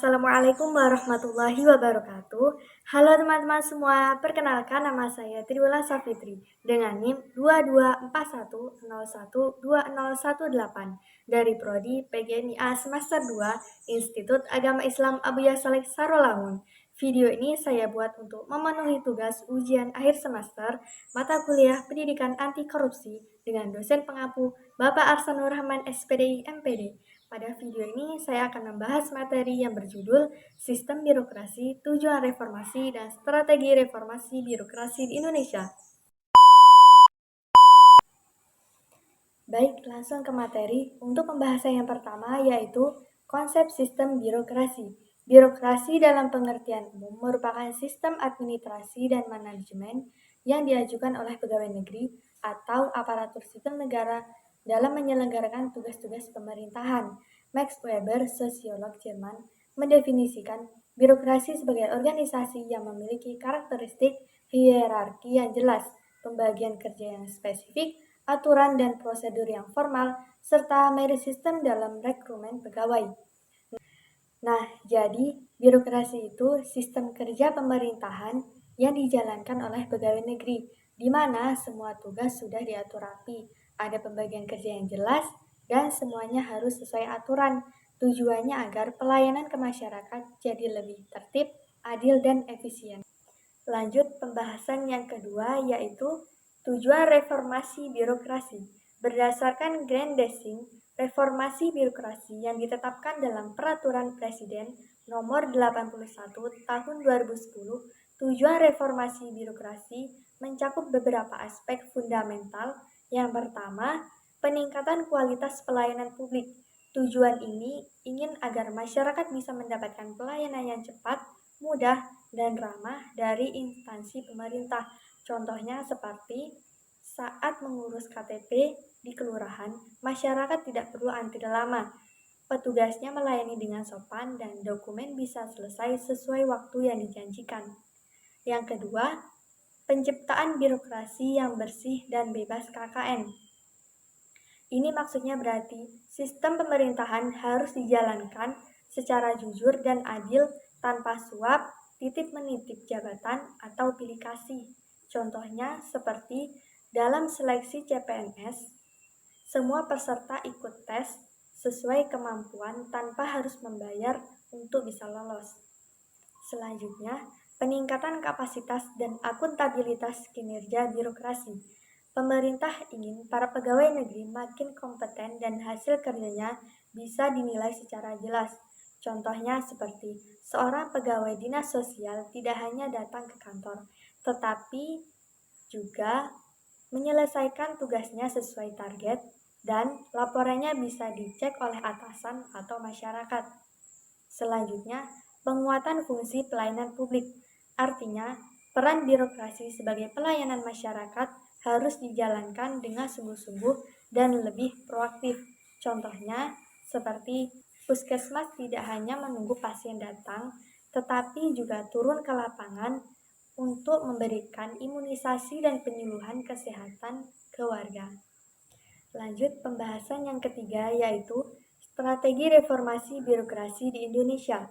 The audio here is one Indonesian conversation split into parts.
Assalamualaikum warahmatullahi wabarakatuh. Halo teman-teman semua, perkenalkan nama saya Triwula Safitri dengan NIM 2241012018 dari Prodi PGNIA Semester 2 Institut Agama Islam Abuya Saleh Sarolangun. Video ini saya buat untuk memenuhi tugas ujian akhir semester mata kuliah Pendidikan Anti Korupsi dengan dosen pengampu Bapak Arsanur Rahman SPDI MPD. Pada video ini saya akan membahas materi yang berjudul Sistem Birokrasi, Tujuan Reformasi, dan Strategi Reformasi Birokrasi di Indonesia. Baik, langsung ke materi. Untuk pembahasan yang pertama yaitu konsep sistem birokrasi. Birokrasi dalam pengertian umum merupakan sistem administrasi dan manajemen yang diajukan oleh pegawai negeri atau aparatur sipil negara dalam menyelenggarakan tugas-tugas pemerintahan. Max Weber, sosiolog Jerman, mendefinisikan birokrasi sebagai organisasi yang memiliki karakteristik hierarki yang jelas, pembagian kerja yang spesifik, aturan dan prosedur yang formal, serta merit system dalam rekrutmen pegawai. Nah, jadi birokrasi itu sistem kerja pemerintahan yang dijalankan oleh pegawai negeri, di mana semua tugas sudah diatur rapi, ada pembagian kerja yang jelas, dan semuanya harus sesuai aturan. Tujuannya agar pelayanan ke masyarakat jadi lebih tertib, adil, dan efisien. Lanjut pembahasan yang kedua yaitu tujuan reformasi birokrasi. Berdasarkan Grand Design, reformasi birokrasi yang ditetapkan dalam Peraturan Presiden Nomor 81 Tahun 2010, tujuan reformasi birokrasi mencakup beberapa aspek fundamental. Yang pertama, peningkatan kualitas pelayanan publik. Tujuan ini ingin agar masyarakat bisa mendapatkan pelayanan yang cepat, mudah, dan ramah dari instansi pemerintah. Contohnya seperti saat mengurus KTP di kelurahan, masyarakat tidak perlu antri lama. Petugasnya melayani dengan sopan dan dokumen bisa selesai sesuai waktu yang dijanjikan. Yang kedua, penciptaan birokrasi yang bersih dan bebas KKN. Ini maksudnya berarti sistem pemerintahan harus dijalankan secara jujur dan adil tanpa suap, titip-menitip jabatan, atau pilih kasih. Contohnya seperti dalam seleksi CPNS, semua peserta ikut tes sesuai kemampuan tanpa harus membayar untuk bisa lolos. Selanjutnya, peningkatan kapasitas dan akuntabilitas kinerja birokrasi. Pemerintah ingin para pegawai negeri makin kompeten dan hasil kerjanya bisa dinilai secara jelas. Contohnya seperti seorang pegawai dinas sosial tidak hanya datang ke kantor, tetapi juga menyelesaikan tugasnya sesuai target dan laporannya bisa dicek oleh atasan atau masyarakat. Selanjutnya, penguatan fungsi pelayanan publik. Artinya, peran birokrasi sebagai pelayanan masyarakat harus dijalankan dengan sungguh-sungguh dan lebih proaktif. Contohnya, seperti puskesmas tidak hanya menunggu pasien datang, tetapi juga turun ke lapangan untuk memberikan imunisasi dan penyuluhan kesehatan ke warga. Lanjut pembahasan yang ketiga yaitu strategi reformasi birokrasi di Indonesia.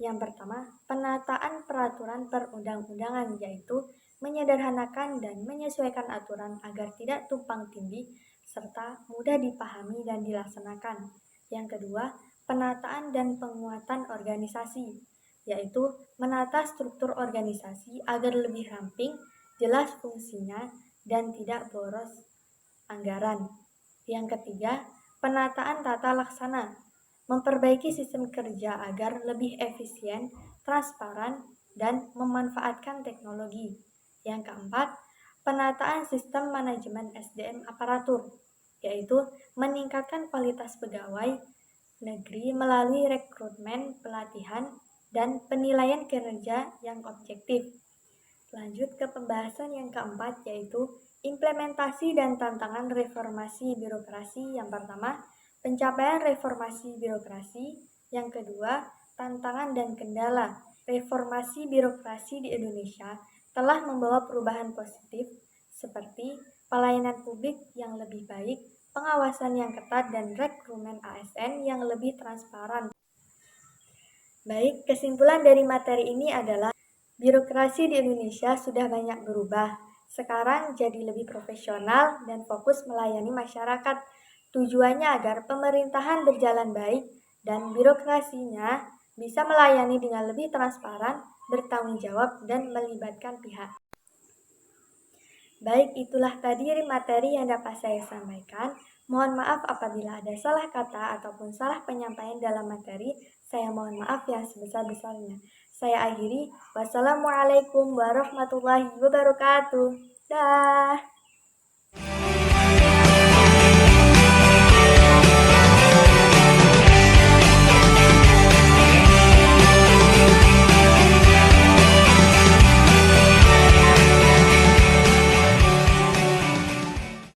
Yang pertama, penataan peraturan perundang-undangan yaitu menyederhanakan dan menyesuaikan aturan agar tidak tumpang tindih serta mudah dipahami dan dilaksanakan. Yang kedua, penataan dan penguatan organisasi, yaitu menata struktur organisasi agar lebih ramping, jelas fungsinya, dan tidak boros anggaran. Yang ketiga, penataan tata laksana, memperbaiki sistem kerja agar lebih efisien, transparan, dan memanfaatkan teknologi. Yang keempat, penataan sistem manajemen SDM aparatur, yaitu meningkatkan kualitas pegawai negeri melalui rekrutmen, pelatihan, dan penilaian kinerja yang objektif. Lanjut ke pembahasan yang keempat, yaitu Implementasi dan tantangan reformasi birokrasi. Yang pertama, pencapaian reformasi birokrasi. Yang kedua, tantangan dan kendala. Reformasi birokrasi di Indonesia telah membawa perubahan positif seperti pelayanan publik yang lebih baik, pengawasan yang ketat, dan rekrutmen ASN yang lebih transparan. Baik, kesimpulan dari materi ini adalah birokrasi di Indonesia sudah banyak berubah. Sekarang jadi lebih profesional dan fokus melayani masyarakat. Tujuannya agar pemerintahan berjalan baik dan birokrasinya bisa melayani dengan lebih transparan, bertanggung jawab, dan melibatkan pihak. Baik, itulah tadi materi yang dapat saya sampaikan. Mohon maaf apabila ada salah kata ataupun salah penyampaian dalam materi. Saya mohon maaf yang sebesar-besarnya. Saya akhiri. Wassalamualaikum warahmatullahi wabarakatuh. Dah.